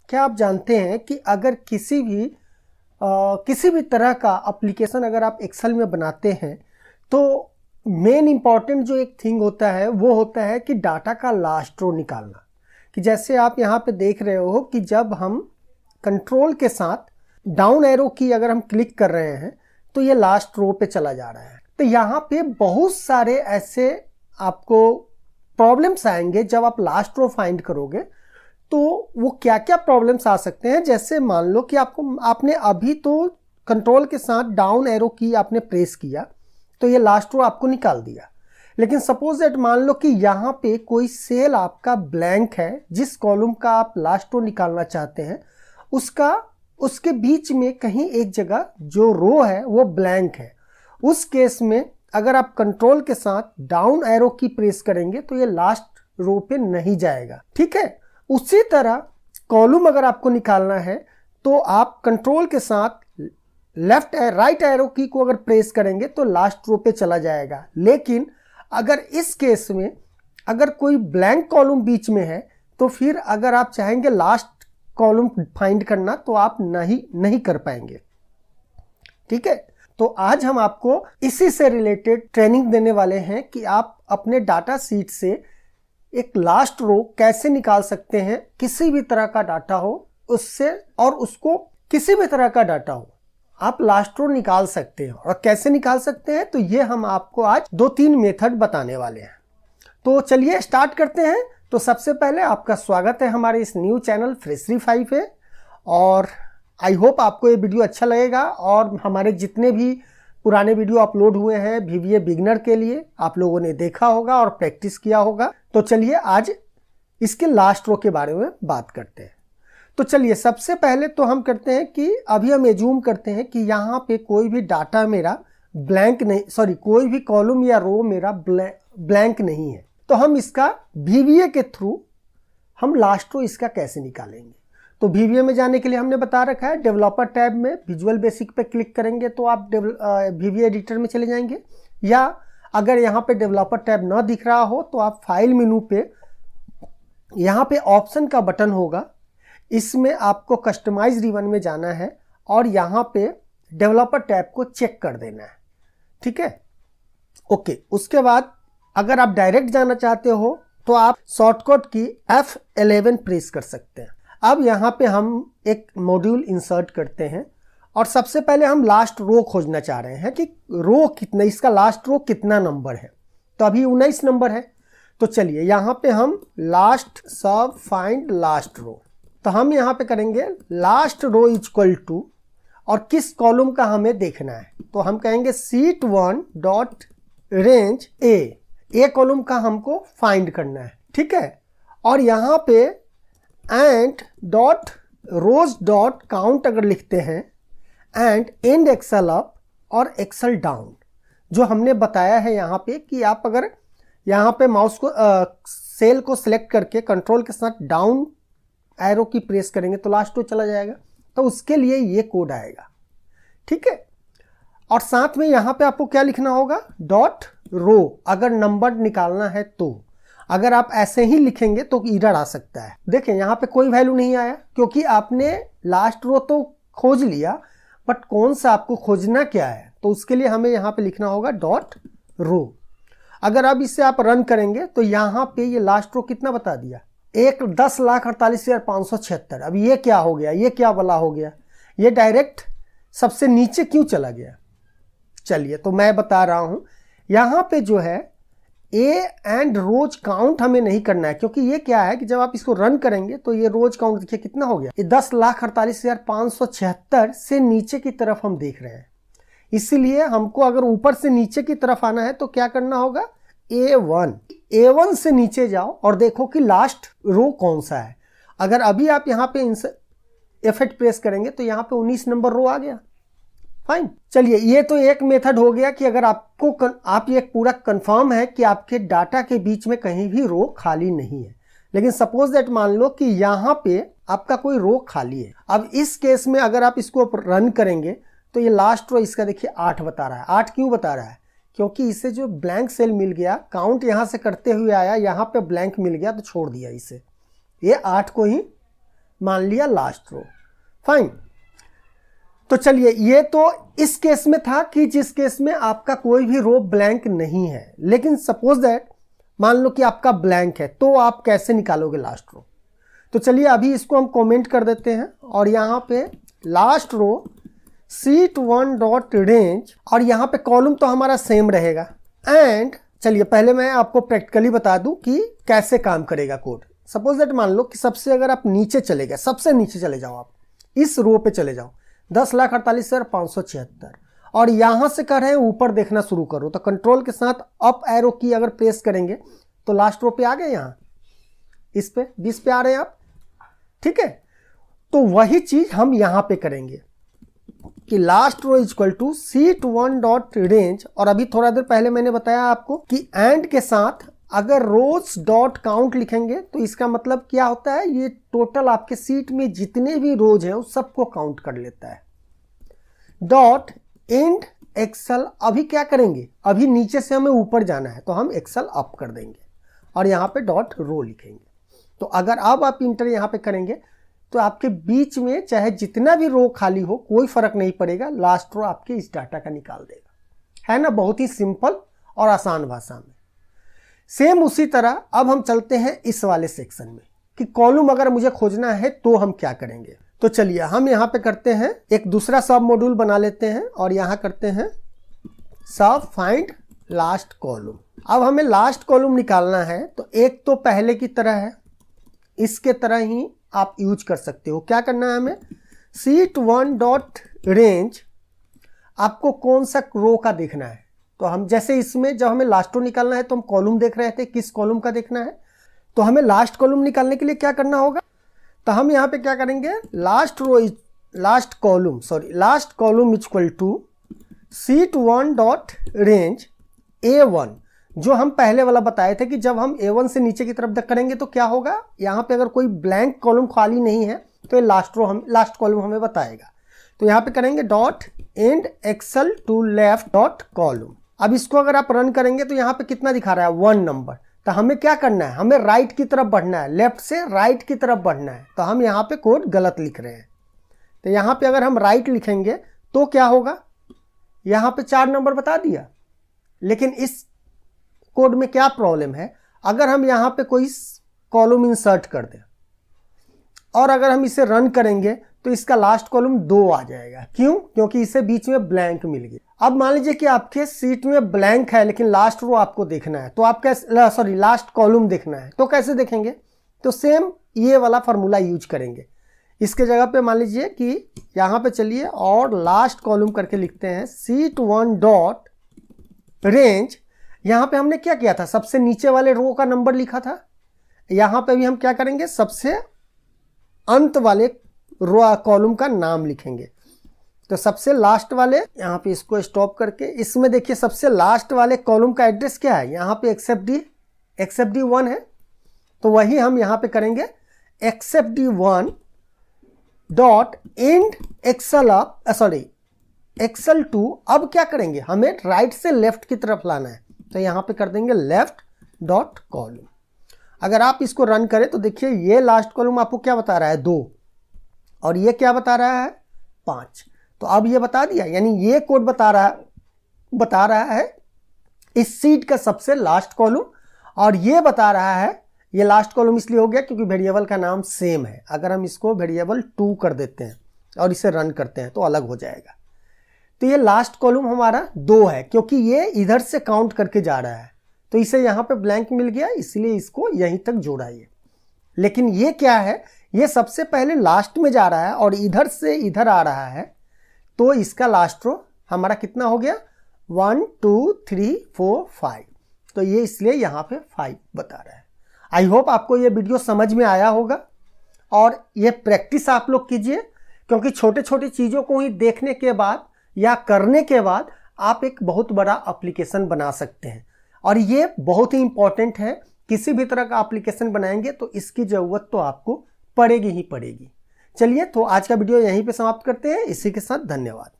क्या आप जानते हैं कि अगर किसी भी तरह का एप्लीकेशन अगर आप एक्सेल में बनाते हैं तो मेन इंपॉर्टेंट जो एक थिंग होता है वो होता है कि डाटा का लास्ट रो निकालना। कि जैसे आप यहाँ पे देख रहे हो कि जब हम कंट्रोल के साथ डाउन एरो की अगर हम क्लिक कर रहे हैं तो ये लास्ट रो पे चला जा रहा है। तो यहाँ पे बहुत सारे ऐसे आपको प्रॉब्लम्स आएंगे जब आप लास्ट रो फाइंड करोगे। तो वो क्या क्या प्रॉब्लम्स आ सकते हैं, जैसे मान लो कि आपने अभी तो कंट्रोल के साथ डाउन एरो की आपने प्रेस किया तो ये लास्ट रो आपको निकाल दिया। लेकिन सपोज दैट मान लो कि यहाँ पे कोई सेल आपका ब्लैंक है, जिस कॉलम का आप लास्ट रो निकालना चाहते हैं उसके बीच में कहीं एक जगह जो रो है वो ब्लैंक है। उस केस में अगर आप कंट्रोल के साथ डाउन एरो की प्रेस करेंगे तो ये लास्ट रो पे नहीं जाएगा। ठीक है, उसी तरह कॉलम अगर आपको निकालना है तो आप कंट्रोल के साथ राइट एरो की को अगर प्रेस करेंगे तो लास्ट रो पे चला जाएगा। लेकिन अगर इस केस में अगर कोई ब्लैंक कॉलम बीच में है तो फिर अगर आप चाहेंगे लास्ट कॉलम फाइंड करना तो आप नहीं कर पाएंगे। ठीक है, तो आज हम आपको इसी से रिलेटेड ट्रेनिंग देने वाले हैं कि आप अपने डाटा सीट से एक लास्ट रो कैसे निकाल सकते हैं। किसी भी तरह का डाटा हो उससे, और उसको किसी भी तरह का डाटा हो आप लास्ट रो निकाल सकते हैं। और कैसे निकाल सकते हैं तो ये हम आपको आज 2-3 मेथड बताने वाले हैं। तो चलिए स्टार्ट करते हैं। तो सबसे पहले आपका स्वागत है हमारे इस न्यू चैनल फ्रेशरी 5 है, और आई होप आपको ये वीडियो अच्छा लगेगा। और हमारे जितने भी पुराने वीडियो अपलोड हुए हैं VBA बिगिनर के लिए आप लोगों ने देखा होगा और प्रैक्टिस किया होगा। तो चलिए आज इसके लास्ट रो के बारे में बात करते हैं। तो चलिए सबसे पहले तो हम करते हैं कि अभी हम एज्यूम करते हैं कि यहाँ पे कोई भी डाटा मेरा ब्लैंक नहीं, कोई भी कॉलम या रो मेरा ब्लैंक नहीं है। तो हम इसका VBA के थ्रू हम लास्ट रो इसका कैसे निकालेंगे। तो VBA में जाने के लिए हमने बता रखा है डेवलपर टैब में विजुअल बेसिक पे क्लिक करेंगे तो आप VBA एडिटर में चले जाएंगे, या अगर यहाँ पे डेवलपर टैब ना दिख रहा हो तो आप फाइल मेनू पे यहाँ पे ऑप्शन का बटन होगा, इसमें आपको कस्टमाइज रिबन में जाना है और यहाँ पे डेवलपर टैब को चेक कर देना है। ठीक है, ओके। उसके बाद अगर आप डायरेक्ट जाना चाहते हो तो आप शॉर्टकट की F11 प्रेस कर सकते हैं। अब यहाँ पे हम एक मॉड्यूल इंसर्ट करते हैं और सबसे पहले हम लास्ट रो खोजना चाह रहे हैं कि रो कितना, इसका लास्ट रो कितना नंबर है। तो अभी 19 नंबर है। तो चलिए यहाँ पे हम लास्ट सब फाइंड लास्ट रो, तो हम यहाँ पे करेंगे लास्ट रो इक्वल टू, और किस कॉलम का हमें देखना है तो हम कहेंगे शीट 1 डॉट रेंज ए कॉलम का हमको फाइंड करना है। ठीक है, और यहाँ पे end dot rows dot count अगर लिखते हैं एंड एंड एक्सेल अप और एक्सेल डाउन, जो हमने बताया है यहाँ पे कि आप अगर यहाँ पे माउस को सेल को सिलेक्ट करके कंट्रोल के साथ डाउन एरो की प्रेस करेंगे तो लास्ट रो चला जाएगा। तो उसके लिए ये कोड आएगा। ठीक है, और साथ में यहाँ पे आपको क्या लिखना होगा, डॉट रो अगर नंबर निकालना है तो। अगर आप ऐसे ही लिखेंगे तो एरर आ सकता है। देखें यहाँ पे कोई वैल्यू नहीं आया क्योंकि आपने लास्ट रो तो खोज लिया, बट कौन सा आपको खोजना क्या है, तो उसके लिए हमें यहाँ पे लिखना होगा डॉट रो। अगर अब इसे आप रन करेंगे तो यहाँ पे ये लास्ट रो कितना बता दिया, 10,48,576। अब ये क्या हो गया, ये क्या वाला हो गया, ये डायरेक्ट सबसे नीचे क्यों चला गया। चलिए तो मैं बता रहा हूं, यहाँ पे जो है ए एंड रोज काउंट हमें नहीं करना है, क्योंकि ये क्या है कि जब आप इसको रन करेंगे तो ये रोज काउंट देखिए कितना हो गया, ये 10,48,576 से नीचे की तरफ हम देख रहे हैं। इसीलिए हमको अगर ऊपर से नीचे की तरफ आना है तो क्या करना होगा, A1 से नीचे जाओ और देखो कि लास्ट रो कौन सा है। अगर अभी आप यहाँ पे F8 प्रेस करेंगे तो यहाँ पे 19 नंबर रो आ गया। फाइन, चलिए ये तो एक मेथड हो गया कि अगर आप ये पूरा कंफर्म है कि आपके डाटा के बीच में कहीं भी रो खाली नहीं है। लेकिन सपोज दैट मान लो कि यहाँ पे आपका कोई रो खाली है। अब इस केस में अगर आप इसको रन करेंगे तो ये लास्ट रो इसका देखिए 8 बता रहा है। 8 क्यों बता रहा है, क्योंकि इसे जो ब्लैंक सेल मिल गया, काउंट यहाँ से करते हुए आया, यहाँ पे ब्लैंक मिल गया तो छोड़ दिया इसे, ये 8 को ही मान लिया लास्ट रो। फाइन। तो चलिए, ये तो इस केस में था कि जिस केस में आपका कोई भी रो ब्लैंक नहीं है। लेकिन सपोज दैट मान लो कि आपका ब्लैंक है, तो आप कैसे निकालोगे लास्ट रो? तो चलिए अभी इसको हम कमेंट कर देते हैं और यहाँ पे last row sheet 1 dot range, और यहाँ पे कॉलम तो हमारा सेम रहेगा। एंड चलिए पहले मैं आपको प्रैक्टिकली बता दूं कि कैसे काम करेगा कोड। सपोज दैट मान लो कि सबसे अगर आप नीचे चले गए, सबसे नीचे चले जाओ, आप इस रो पे चले जाओ 10,48,576, और यहां से कर रहे हैं ऊपर देखना शुरू करो, तो कंट्रोल के साथ अप एरो की अगर प्रेस करेंगे तो लास्ट रो पे आ गए, यहाँ इस पे 20 पे आ रहे हैं आप। ठीक है, तो वही चीज हम यहां पे करेंगे कि last row equal to sheet 1 dot range, और अभी थोड़ा देर पहले मैंने बताया आपको कि एंड के साथ अगर रोज डॉट काउंट लिखेंगे तो इसका मतलब क्या होता है, ये टोटल आपके सीट में जितने भी रोज हैं उस सबको काउंट कर लेता है। डॉट एंड एक्सेल, अभी क्या करेंगे, अभी नीचे से हमें ऊपर जाना है तो हम एक्सेल अप कर देंगे और यहाँ पे डॉट रो लिखेंगे। तो अगर अब आप इंटर यहाँ पे करेंगे तो आपके बीच में चाहे जितना भी रो खाली हो कोई फर्क नहीं पड़ेगा, लास्ट रो आपके इस डाटा का निकाल देगा। है ना, बहुत ही सिंपल और आसान भाषा में। सेम उसी तरह अब हम चलते हैं इस वाले सेक्शन में कि कॉलम अगर मुझे खोजना है तो हम क्या करेंगे। तो चलिए हम यहाँ पे करते हैं एक दूसरा सब मॉड्यूल बना लेते हैं और यहाँ करते हैं सब फाइंड लास्ट कॉलम। अब हमें लास्ट कॉलम निकालना है, तो एक तो पहले की तरह है, इसके तरह ही आप यूज कर सकते हो। क्या करना है हमें, शीट 1 डॉट रेंज, आपको कौन सा रो का देखना है। तो हम जैसे इसमें जब हमें लास्ट रो निकालना है तो हम कॉलम देख रहे थे, किस कॉलम का देखना है, तो हमें लास्ट कॉलम निकालने के लिए क्या करना होगा, तो हम यहाँ पे क्या करेंगे, last column equal to sheet 1 dot range A1, जो हम पहले वाला बताए थे कि जब हम A1 से नीचे की तरफ करेंगे तो क्या होगा, यहाँ पे अगर कोई ब्लैंक कॉलम खाली नहीं है तो ये लास्ट कॉलम हमें बताएगा। तो यहाँ पे करेंगे dot end excel to left dot column. अब इसको अगर आप रन करेंगे तो यहाँ पे कितना दिखा रहा है, 1 नंबर। तो हमें क्या करना है, हमें राइट की तरफ बढ़ना है, लेफ्ट से राइट की तरफ बढ़ना है। तो हम यहाँ पे कोड गलत लिख रहे हैं, तो यहाँ पे अगर हम राइट लिखेंगे तो क्या होगा, यहाँ पे 4 नंबर बता दिया। लेकिन इस कोड में क्या प्रॉब्लम है, अगर हम यहाँ पे कोई कॉलम इंसर्ट कर दें और अगर हम इसे रन करेंगे तो इसका लास्ट कॉलम 2 आ जाएगा। क्यों, क्योंकि इसे बीच में ब्लैंक मिल गया। अब मान लीजिए कि आपके सीट में ब्लैंक है लेकिन लास्ट रो आपको देखना है, तो आप कैसे, लास्ट कॉलम देखना है तो कैसे देखेंगे, तो सेम ये वाला फार्मूला यूज करेंगे। इसके जगह पे मान लीजिए कि यहाँ पे चलिए और लास्ट कॉलम करके लिखते हैं शीट 1 डॉट रेंज। यहाँ पे हमने क्या किया था, सबसे नीचे वाले रो का नंबर लिखा था, यहाँ पे भी हम क्या करेंगे, सबसे अंत वाले रो कॉलम का नाम लिखेंगे। तो सबसे लास्ट वाले, यहाँ पे इसको स्टॉप करके इसमें देखिए सबसे लास्ट वाले कॉलम का एड्रेस क्या है, यहाँ पे एक्सेप्ट डी 1 है, तो वही हम यहाँ पे करेंगे except D 1 dot end excel 2। अब क्या करेंगे, हमें राइट से लेफ्ट की तरफ लाना है, तो यहाँ पे कर देंगे लेफ्ट डॉट कॉलम। अगर आप इसको रन करें तो देखिए ये लास्ट कॉलम आपको क्या बता रहा है, 2, और ये क्या बता रहा है, 5। तो अब ये बता दिया, यानी ये कोड बता रहा है इस सीट का सबसे लास्ट कॉलम, और ये बता रहा है, ये लास्ट कॉलम इसलिए हो गया क्योंकि वेरिएबल का नाम सेम है। अगर हम इसको वेरिएबल 2 कर देते हैं और इसे रन करते हैं तो अलग हो जाएगा। तो ये लास्ट कॉलम हमारा 2 है क्योंकि ये इधर से काउंट करके जा रहा है, तो इसे यहाँ पे ब्लैंक मिल गया, इसलिए इसको यहीं तक जोड़ा ये। लेकिन ये क्या है, ये सबसे पहले लास्ट में जा रहा है और इधर से इधर आ रहा है, तो इसका लास्ट रो हमारा कितना हो गया, 1 2 3 4 5। तो ये इसलिए यहाँ पे 5 बता रहा है। आई होप आपको ये वीडियो समझ में आया होगा, और ये प्रैक्टिस आप लोग कीजिए, क्योंकि छोटे छोटे चीज़ों को ही देखने के बाद या करने के बाद आप एक बहुत बड़ा एप्लीकेशन बना सकते हैं। और ये बहुत ही इंपॉर्टेंट है, किसी भी तरह का एप्लीकेशन बनाएंगे तो इसकी ज़रूरत तो आपको पड़ेगी ही पड़ेगी। चलिए, तो आज का वीडियो यहीं पे समाप्त करते हैं। इसी के साथ धन्यवाद।